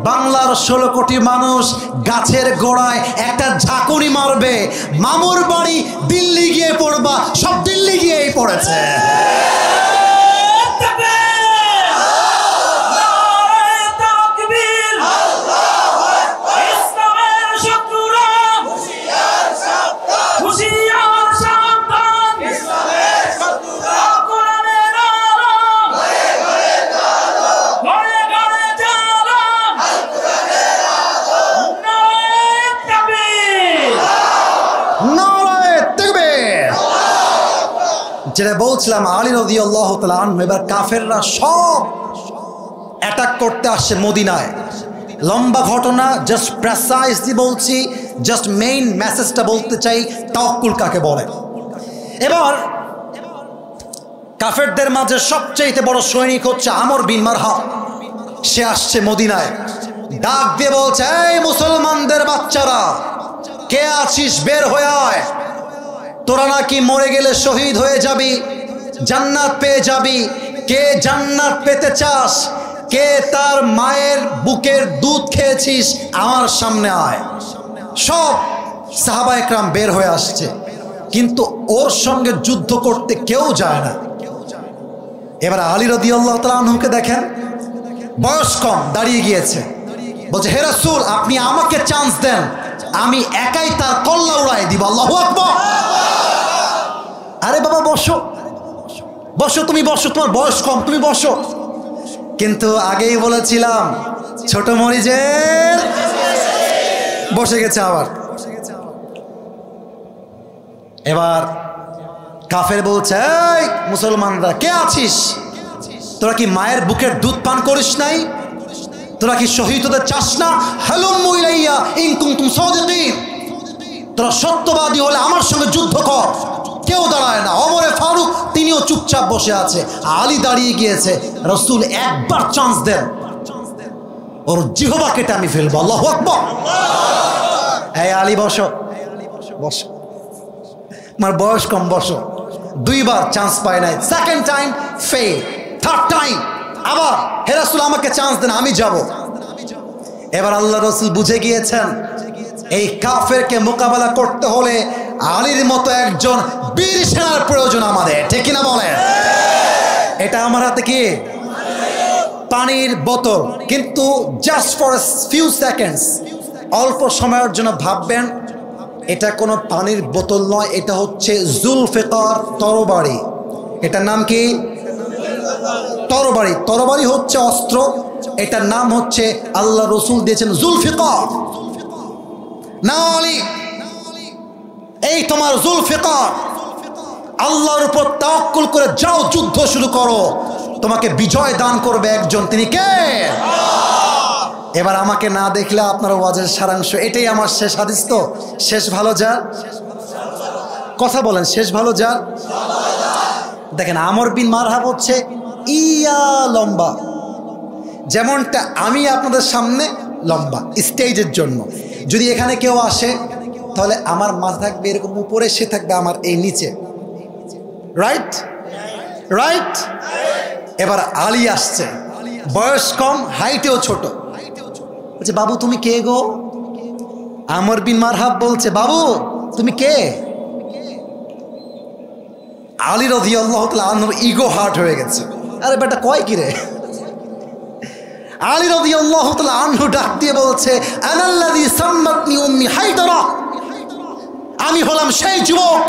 বাংলার 16 কোটি মানুষ গাছের গোড়ায় একটা ঝাঁকুনি মারবে, মামুর বাড়ি দিল্লি গিয়ে পড়বা, সব দিল্লি গিয়েই পড়েছে। যেটা বলছিলাম, আলী রাদিয়াল্লাহু তাআলা আনহু, এবার কাফেররা সব অ্যাটাক করতে আসছে মদিনায়। লম্বা ঘটনা, জাস্ট প্রেসাইজলি বলছি, জাস্ট মেইন মেসেজটা বলতে চাই, তাওয়াক্কুল কাকে বলে। এবার কাফেরদের মাঝে সবচেয়ে বড় সৈনিক হচ্ছে আমর বিন মারহা। সে আসছে মদিনায়, ডাক দিয়ে বলছে, এই মুসলমানদের বাচ্চারা, কে আছিস বের হয়ে আয়, তোরা নাকি মরে গেলে শহীদ হয়ে যাবি, জান্নাত পেয়ে যাবি। কে জান্নাত পেতে চাস, কে তার মায়ের বুকের দুধ খেয়েছিস, আমার সামনে আয়। সব সাহাবা একরাম বের হয়ে আসছে, কিন্তু ওর সঙ্গে যুদ্ধ করতে কেউ যায় না। এবার আলী রাদিয়াল্লাহু তাআলা আনহুকে দেখেন, বয়স কম, দাঁড়িয়ে গিয়েছে, বলছে, হে রাসূল, আপনি আমাকে চান্স দেন, আমি একাই তার কল্লা উড়াই দিব। আল্লাহু আকবার। আরে বাবা বসো, বসো, তুমি বসো, তোমার বয়স কম, তুমি বসো। কিন্তু আগেই বলেছিলাম ছোট মরিচের বসে গেছে আবার। এবার কাফের বলছে, এই মুসলমানরা, কে আছিস, তোরা কি মায়ের বুকের দুধ পান করিস নাই? তোরা কি শহীদ হতে চাস না? হালুম্মু ইলাইয়া ইন কুনতুম সাদিকিন। তোরা সত্যবাদী হলে আমার সঙ্গে যুদ্ধ কর। কেউ দাঁড়ায় না। ওমরে ফারুক তিনিও চুপচাপ বসে আছে, আলী দাঁড়িয়ে গিয়েছে। রাসূল একবার চান্স দেন, ওর জিহবা কেটে আমি ফেলবো। আল্লাহু আকবার। এই আলী বসো, বসো, আমার বয়স কম, বসো। দুইবার চান্স পায় নাই, second time fail, third time আবার, হে রাসূল আমাকে চান্স দেন, আমি যাব। এবার আল্লাহ রাসূল বুঝে গিয়েছেন এই কাফেরকে মোকাবেলা করতে হলে আলীর মতো একজন বীর সেনার প্রয়োজন আমাদের, ঠিক কিনা বলেন? এটা আমার হাতে কি পানির বোতল, কিন্তু জাস্ট ফর ফিউ সেকেন্ডস, অল্প সময়ের জন্য ভাববেন এটা কোনো পানির বোতল নয়, এটা হচ্ছে জুলফিকার তরবারি। এটার নাম কি? তরবারি। তরবারি হচ্ছে অস্ত্র, এটার নাম হচ্ছে আল্লাহ রসুল দিয়েছেন জুলফিকার। না আলী, এই তোমার জুলফিকার, আল্লাহর উপর তাওয়াক্কুল করে যাও, যুদ্ধ শুরু করো, তোমাকে বিজয় দান করবে একজন, তিনি কে? এবার আমাকে না দেখলে আপনার ওয়াজের সারাংশ এটাই। আমার শেষ হাদিস তো, শেষ ভালো যার, কথা বলেন, শেষ ভালো যার। দেখেন আমর বিন মারহাব হচ্ছে ইয়া লম্বা, যেমনটা আমি আপনাদের সামনে লম্বা স্টেজের জন্য। যদি এখানে কেউ আসে তাহলে আমার মাথা থাকবে এরকম উপরে, সে থাকবে আমার এই নিচে, রাইট রাইট। এবার আলী আসছে, বয়স কম, হাইটেও ছোট। বলছে, বাবু তুমি কে গো? আমর বিন মারহাব বলছে, বাবু তুমি কে? আলী রাদিয়াল্লাহু তাআলা আনহুর ইগো হার্ট হয়ে গেছে। আরে বেটা কয় কি রে? আলী রাদিয়াল্লাহু তাআলা আনহু ডাক দিয়ে বলছে, আনাল্লাযী সাম্মাতনি উম্মি হায়দারা, আমি হলাম সেই যুবক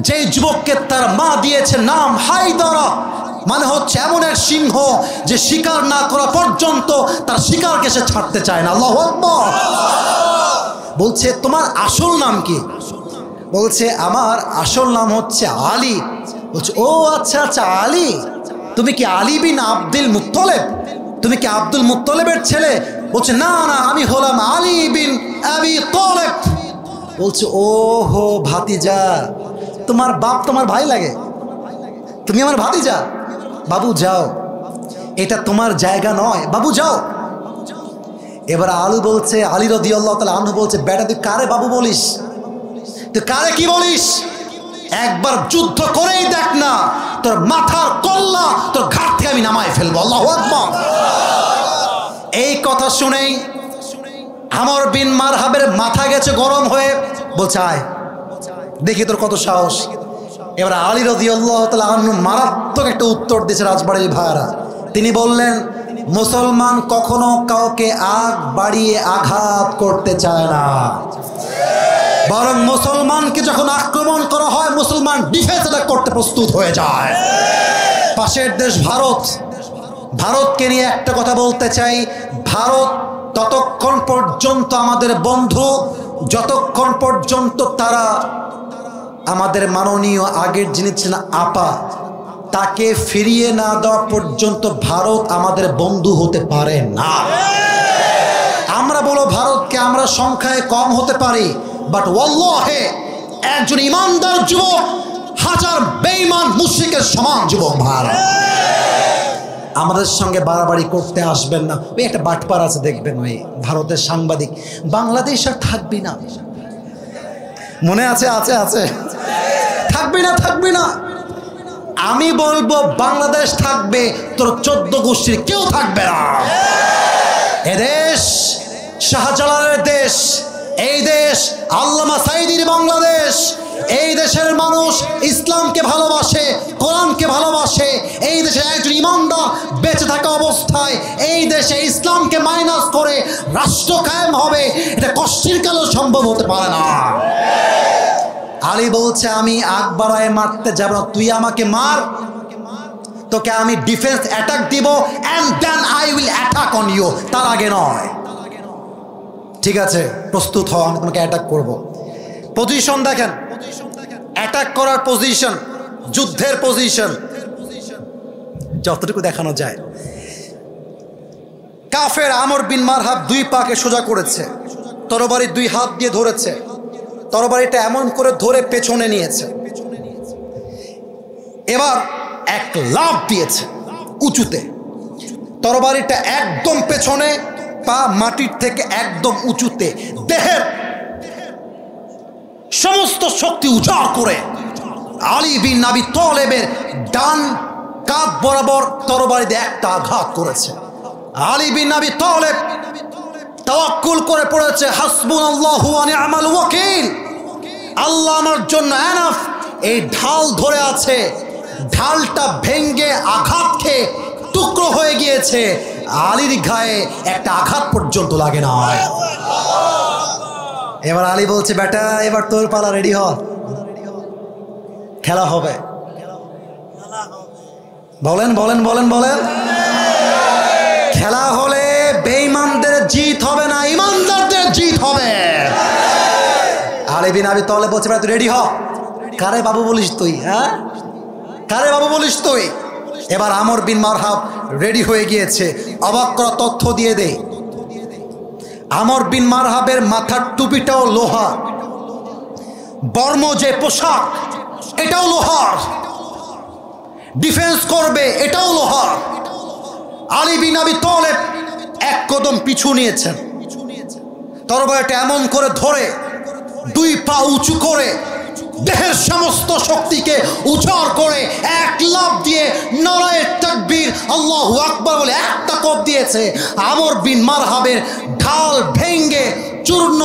যে যুবককে তার মা দিয়েছে নাম হায়দারা। মানে হচ্ছে এমন এক সিংহ যে শিকার না করা পর্যন্ত তার শিকারকে সে ছাড়তে চায় না। আল্লাহু আকবার। বলছে তোমার আসল নাম কি? বলছে আমার আসল নাম হচ্ছে আলী। বলছে ও আচ্ছা আচ্ছা আলী, তুমি কি আলী বিন আব্দুল মুত্তালিব? তুমি কি আব্দুল মুত্তালিবের ছেলে? বলছে না না, আমি হলাম আলী বিন আবি তালিব। বলছে ও হো ভাতিজা, তোমার বাপ তোমার ভাই লাগে, তুমি আমার ভাতিজা। বাবু যাও, এটা তোমার জায়গা নয়, বাবু যাও। এবার আলী বলছে, আলী রাদিয়াল্লাহু তাআলা আনহু বলছে, বেটা তুই কারে বাবু বলিস? তুই কারে কি বলিস? একবার যুদ্ধ করেই দেখ না, তোর মাথার কল্লা তোর ঘাট থেকে আমি নামায় ফেলবো। আল্লাহু আকবার। এই কথা শুনেই আমর বিন মারহাবের মাথা গেছে গরম হয়ে। বলছে আয় দেখি তোর কত সাহস। এবার আলী রাদিয়াল্লাহু তাআলা আনহু মারাত্মক একটা উত্তর দিয়েছে রাজবাড়ির ভাইরা। তিনি বললেন, মুসলমান কখনো কাউকে আগ বাড়িয়ে আঘাত করতে চায় না, বরং মুসলমানকে যখন আক্রমণ করা হয় মুসলমান ডিফেন্স করতে প্রস্তুত হয়ে যায়। পাশের দেশ ভারত, ভারতকে নিয়ে একটা কথা বলতে চাই। ভারত ততক্ষণ পর্যন্ত আমাদের বন্ধু যতক্ষণ পর্যন্ত তারা আমাদের মাননীয় আগের যিনি ছিলেন আপা তাকে ফিরিয়ে না দেওয়া পর্যন্ত ভারত আমাদের বন্ধু হতে পারে না। আমরা বলো ভারতকে আমরা সংখ্যায় কম হতে পারি, বাট ওয়াল্লাহে একজন ইমানদার যুবক হাজার বেঈমান মুশরিকের সমান যুবক ভারত। আমাদের সঙ্গে বাড়াবাড়ি করতে আসবেন না। ওই একটা বাটপার আছে দেখবেন, ওই ভারতের সাংবাদিক, বাংলাদেশ আর থাকবি না, মনে আছে? আছে আছে, থাকবি না থাকবি না। আমি বলবো বাংলাদেশ থাকবে, তোর 14 গোষ্ঠীর কেউ থাকবে না। এদেশ শাহজালালের দেশ, এই দেশ আল্লামা সাঈদীর বাংলাদেশ। এই দেশের মানুষ ইসলামকে ভালোবাসে, কোরআনকে ভালোবাসে। এই দেশে একজন ইমানদার বেঁচে থাকা অবস্থায় এই দেশে ইসলামকে মাইনাস করে রাষ্ট্র কায়েম হবে, এটা কষ্টের কালেও সম্ভব হতে পারে না। আলী বলছে আমি আগ বাড়ায় মারতে যাব না, তুই আমাকে মার, তোকে আমি ডিফেন্স অ্যাটাক দিব, and then I will attack on you, তার আগে নয়। ঠিক আছে, প্রস্তুত হও, আমি তোমাকে অ্যাটাক করব। পজিশন দেখেন, অ্যাটাক করার পজিশন, যুদ্ধের পজিশন যতটুকু দেখানো যায়। কাফের আমর বিন মারহাব 2 পাকে সোজা করেছে, তরবারি 2 হাত দিয়ে ধরেছে, তরবারিটা এমন করে ধরে পেছনে নিয়েছে। এবার এক লাফ দিয়েছে উঁচুতে, তরবারিটা একদম পেছনে, পা মাটির থেকে একদম উঁচুতে, দেহের সমস্ত শক্তি উজাড় করে আলী বিন আবি তালেবের ডান কাঁধ বরাবর তরবারি দিয়ে একটা আঘাত করেছে। আলী বিন আবি তালেব তাওয়াক্কুল করে পড়েছে, হাসবুনাল্লাহু ওয়া নি'মাল ওয়াকিল, আল্লাহ আমার জন্য এনাফ। এই ঢাল ধরে আছে, ঢালটা ভেঙ্গে আঘাত খেয়ে টুকরো হয়ে গিয়েছে, আলীর গায়ে একটা আঘাত পর্যন্ত লাগে না। এবার আলী বলছে, বেটা এবার তোর পালা, রেডি হ, খেলা হবে। বলেন বলেন বলেন বলেন। খেলা হলে বেঈমানদের জিত হবে না, ইমানদারদের জিত হবে। আলী বিন আবি তালেব বলছে, বেটা তুই রেডি হ। কারে বাবু বলিস তুই? হ্যাঁ, কারে বাবু বলিস তুই? এবার আমর বিন মারহাব রেডি হয়ে গিয়েছে। অবাক করা তথ্য দিয়ে দে, আমর বিন মারহাবের মাথার টুপিটাও লোহার, বর্ম যে পোশাক এটাও লোহার, ডিফেন্স করবে এটাও লোহার। আলী বিন আবি তালেব 1 কদম পিছু নিয়েছেন, তরবারিটা এমন করে ধরে 2 পা উঁচু করে দেহের সমস্ত শক্তিকে উজাড় করে এক লাফ দিয়ে নারায়ে তাকবীর আল্লাহু আকবার বলে একটা কোপ দিয়েছে। আমর বিন মারহাবের ঢাল ভেঙ্গে চূর্ণ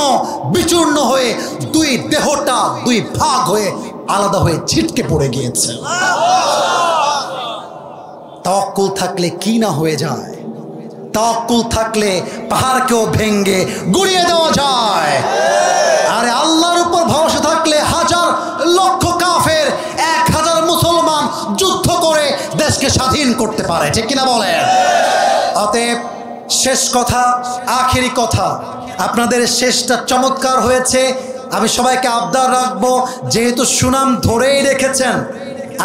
বিচূর্ণ হয়ে 2 দেহটা 2 ভাগ হয়ে আলাদা হয়ে ছিটকে পড়ে গিয়েছে। তাওয়াক্কুল থাকলে কি না হয়ে যায়, তাওয়াক্কুল থাকলে পাহাড়কেও ভেঙ্গে গুড়িয়ে দেওয়া যায়। আরে আল্লাহর উপর ভরসা থাকলে হাজার লক্ষ কাফের 1000 মুসলমান যুদ্ধ করে দেশ দেশকে স্বাধীন করতে পারে, ঠিক কিনা বলেন? অতএব শেষ কথা, আখেরি কথা, আপনাদের শেষটা চমৎকার হয়েছে। আমি সবাইকে আবদার রাখবো, যেহেতু সুনাম ধরেই রেখেছেন,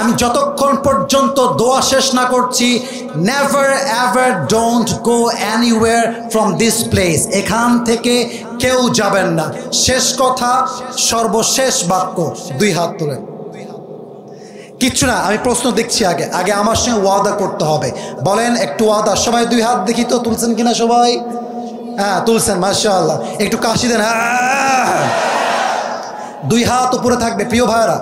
আমি যতক্ষণ পর্যন্ত দোয়া শেষ না করছি, never ever don't go anywhere from this place. এখান থেকে কেউ যাবেন না। শেষ কথা, সর্বশেষ বাক্য, 2 হাত তুলে। কিচ্ছু না, আমি প্রশ্ন দেখছি, আগে আমার সঙ্গে ওয়াদা করতে হবে। বলেন একটু ওয়াদা, সবাই 2 হাত দেখি তো, তুলছেন কিনা সবাই? হ্যাঁ তুলছেন, মাশাআল্লাহ। একটু কাশি দেন, হ্যাঁ। 2 হাত উপরে থাকবে প্রিয় ভাইরা।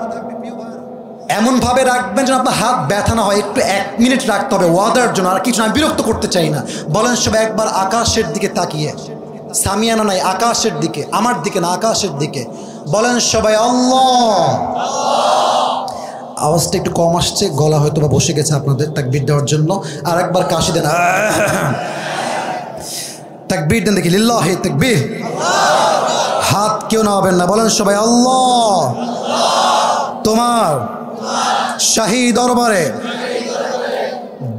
এমনভাবে রাখবেন যেন আপনার হাত ব্যথা না হয়। একটু 1 মিনিট রাখতে হবে ওয়াদার জন্য, আর কিছু না, বিরক্ত করতে চাই না। বলেন সবাই একবার আকাশের দিকে তাকিয়ে, সামিয়ানা নাই, আকাশের দিকে, আমার দিকে না, আকাশের দিকে। বলেন সবাই আল্লাহ। আওয়াজটা একটু কম আসছে, গলা হয়তো বা বসে গেছে আপনাদের, তাকবীর দেওয়ার জন্য। আর একবার কাশি দেন, তাকবীর দেন দেখি, লিল্লাহি তাকবীর। হাত কেউ নামাবেন না। বলেন সবাই আল্লাহ, তোমার শাহী দরবারে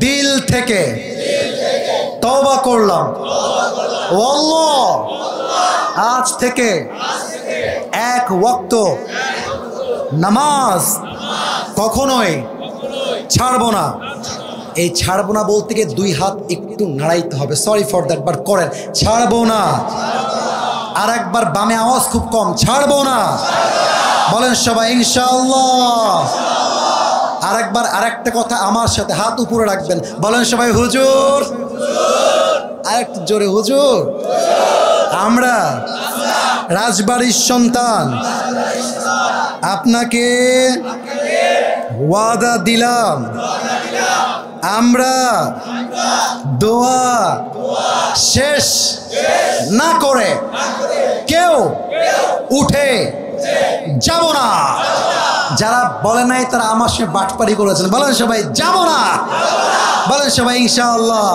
দিল থেকে তওবা করলাম, ও আল্লাহ, আজ থেকে 1 ওয়াক্ত নামাজ কখনোই ছাড়বো না। এই ছাড়বো না বলতে গিয়ে 2 হাত একটু নাড়াইতে হবে, সরি ফর দ্যাট, বাট করেন, ছাড়বো না। আর একবার বামে আওয়াজ খুব কম, ছাড়বো না। বলেন সবাই ইনশাআল্লাহ। আর একবার, আরেকটা কথা আমার সাথে, হাত উপরে রাখবেন। বলেন সবাই হুজুর। আরেকটু জোরে, হুজুর। আমরা রাজবাড়ির সন্তান, আপনাকে ওয়াদা দিলাম, আমরা দোয়া শেষ না করে কেউ উঠে যাব না। যারা বলে নাই তারা আমার সঙ্গে বাটপারি করেছেন। বলেন সবাই যাব না। বলেন সবাই ইনশাআল্লাহ।